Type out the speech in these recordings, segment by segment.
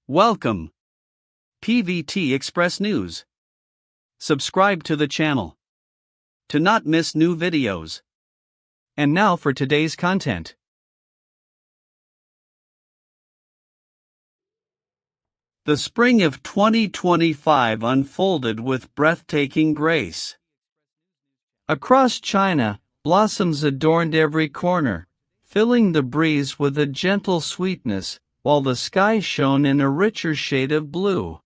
Welcome, pvtexpressnews. Subscribe to the channel to not miss new videos. And now for today's content. The spring of 2025 unfolded with breathtaking grace. Across China, blossoms adorned every corner, filling the breeze with a gentle sweetness, while the sky shone in a richer shade of blue.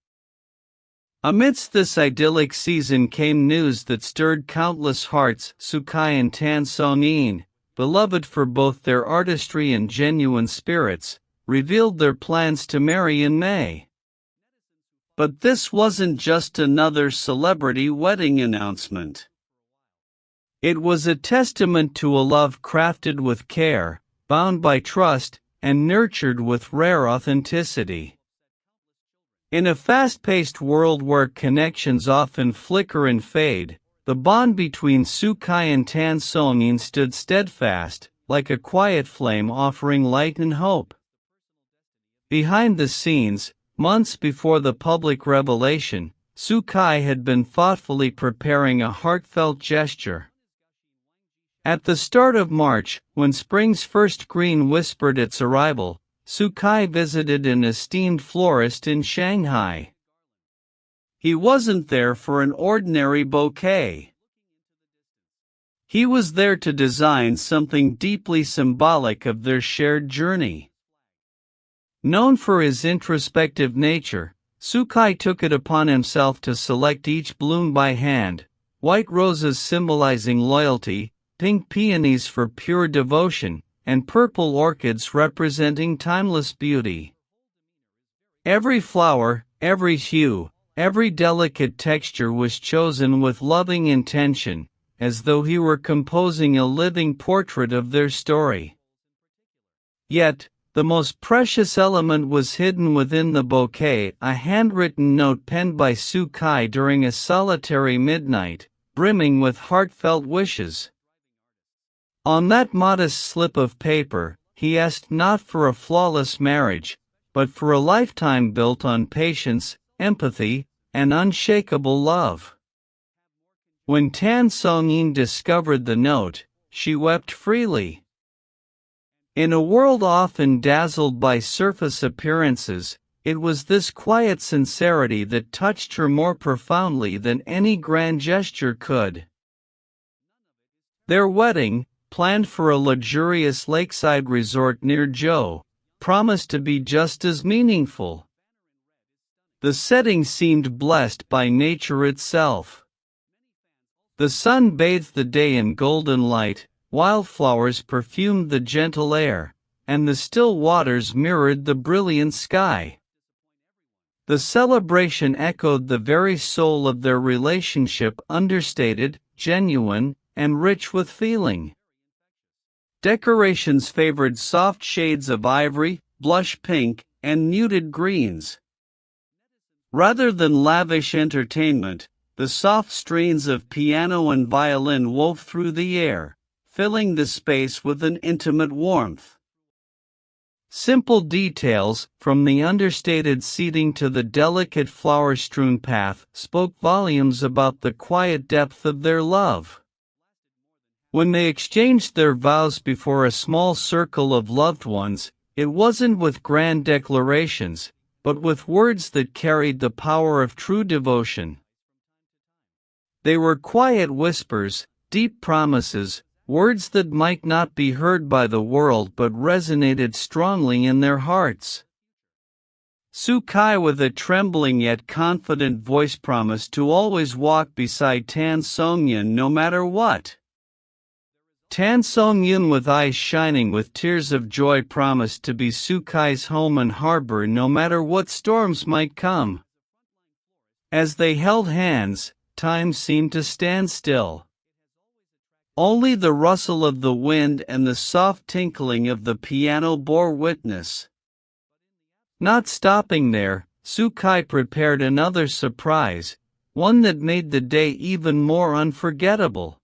Amidst this idyllic season came news that stirred countless hearts. Tukhai and Tansongyun, beloved for both their artistry and genuine spirits, revealed their plans to marry in May. But this wasn't just another celebrity wedding announcement. It was a testament to a love crafted with care, bound by trust, and nurtured with rare authenticity. In a fast-paced world where connections often flicker and fade, the bond between Tukhai and Tansongyun stood steadfast, like a quiet flame offering light and hope. Behind the scenes, months before the public revelation, Tukhai had been thoughtfully preparing a heartfelt gesture. At the start of March, when spring's first green whispered its arrival, Tukhai visited an esteemed florist in Shanghai. He wasn't there for an ordinary bouquet. He was there to design something deeply symbolic of their shared journey. Known for his introspective nature, Tukhai took it upon himself to select each bloom by hand, white roses symbolizing loyalty, pink peonies for pure devotion, and purple orchids representing timeless beauty. Every flower, every hue, every delicate texture was chosen with loving intention, as though he were composing a living portrait of their story. Yet, the most precious element was hidden within the bouquet, a handwritten note penned by Tukhai during a solitary midnight, brimming with heartfelt wishes. On that modest slip of paper, he asked not for a flawless marriage, but for a lifetime built on patience, empathy, and unshakable love. When Tansongyun discovered the note, she wept freely. In a world often dazzled by surface appearances, it was this quiet sincerity that touched her more profoundly than any grand gesture could. Their wedding, planned for a luxurious lakeside resort near Zhou, promised to be just as meaningful. The setting seemed blessed by nature itself. The sun bathed the day in golden light, wildflowers perfumed the gentle air, and the still waters mirrored the brilliant sky. The celebration echoed the very soul of their relationship, understated, genuine, and rich with feeling. Decorations favored soft shades of ivory, blush pink, and muted greens. Rather than lavish entertainment, the soft strains of piano and violin wove through the air, filling the space with an intimate warmth. Simple details, from the understated seating to the delicate flower-strewn path, spoke volumes about the quiet depth of their love. When they exchanged their vows before a small circle of loved ones, it wasn't with grand declarations, but with words that carried the power of true devotion. They were quiet whispers, deep promises, words that might not be heard by the world but resonated strongly in their hearts. Tukhai, with a trembling yet confident voice, promised to always walk beside Tansongyun no matter what. Tansongyun, with eyes shining with tears of joy, promised to be Tukhai's home and harbor no matter what storms might come. As they held hands, time seemed to stand still. Only the rustle of the wind and the soft tinkling of the piano bore witness. Not stopping there, Tukhai prepared another surprise, one that made the day even more unforgettable.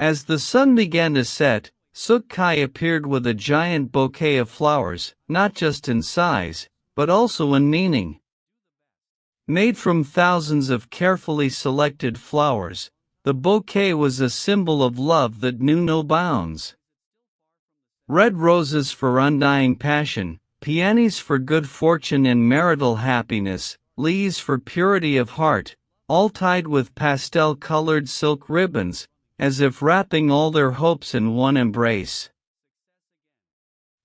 As the sun began to set, Tukhai appeared with a giant bouquet of flowers, not just in size, but also in meaning. Made from thousands of carefully selected flowers, the bouquet was a symbol of love that knew no bounds. Red roses for undying passion, peonies for good fortune and marital happiness, lilies for purity of heart, all tied with pastel-colored silk ribbons, as if wrapping all their hopes in one embrace.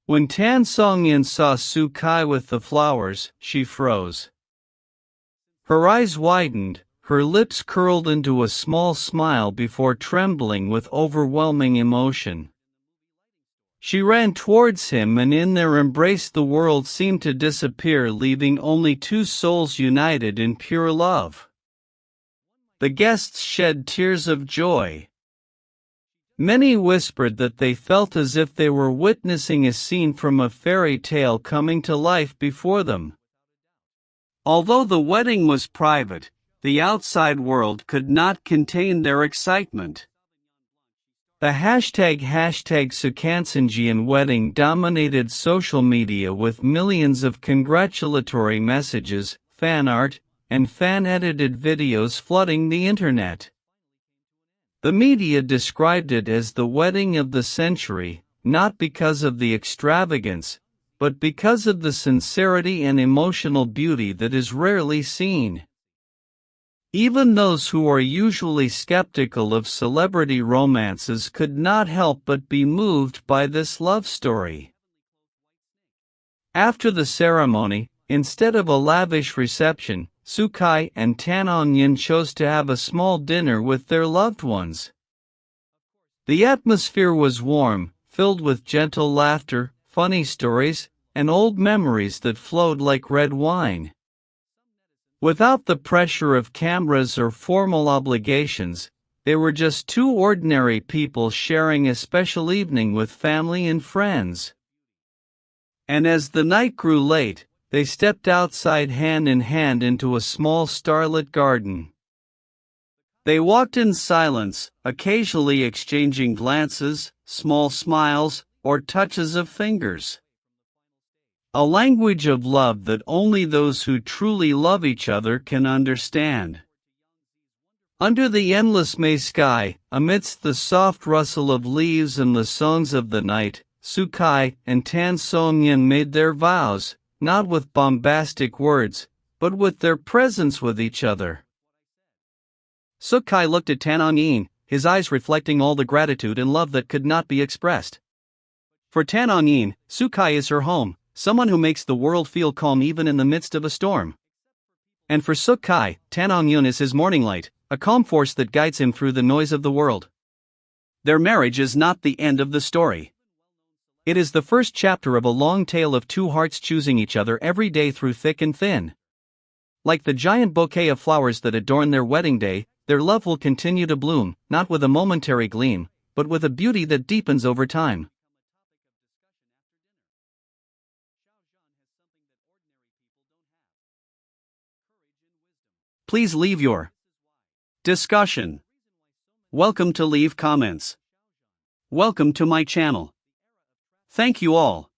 When Tansongyun saw Tukhai with the flowers, she froze. Her eyes widened, her lips curled into a small smile before trembling with overwhelming emotion. She ran towards him, and in their embrace the world seemed to disappear, leaving only two souls united in pure love. The guests shed tears of joy. Many whispered that they felt as if they were witnessing a scene from a fairy tale coming to life before them. Although the wedding was private, the outside world could not contain their excitement. The hashtag tansongyun wedding dominated social media with millions of congratulatory messages, fan art, and fan-edited videos flooding the internet. The media described it as the wedding of the century, not because of the extravagance, but because of the sincerity and emotional beauty that is rarely seen. Even those who are usually skeptical of celebrity romances could not help but be moved by this love story. After the ceremony, instead of a lavish reception, Tukhai and Tansongyun chose to have a small dinner with their loved ones. The atmosphere was warm, filled with gentle laughter, funny stories, and old memories that flowed like red wine. Without the pressure of cameras or formal obligations, they were just two ordinary people sharing a special evening with family and friends. And as the night grew late, they stepped outside hand in hand into a small starlit garden. They walked in silence, occasionally exchanging glances, small smiles, or touches of fingers. A language of love that only those who truly love each other can understand. Under the endless May sky, amidst the soft rustle of leaves and the songs of the night, Tukhai and Tansongyun made their vows, not with bombastic words, but with their presence with each other. Tukhai looked at Tansongyun, his eyes reflecting all the gratitude and love that could not be expressed. For Tansongyun, Tukhai is her home, someone who makes the world feel calm even in the midst of a storm. And for Tukhai, Tansongyun is his morning light, a calm force that guides him through the noise of the world. Their marriage is not the end of the story. It is the first chapter of a long tale of two hearts choosing each other every day through thick and thin. Like the giant bouquet of flowers that adorn their wedding day, their love will continue to bloom, not with a momentary gleam, but with a beauty that deepens over time. Please leave your discussion. Welcome to leave comments. Welcome to my channel. Thank you all.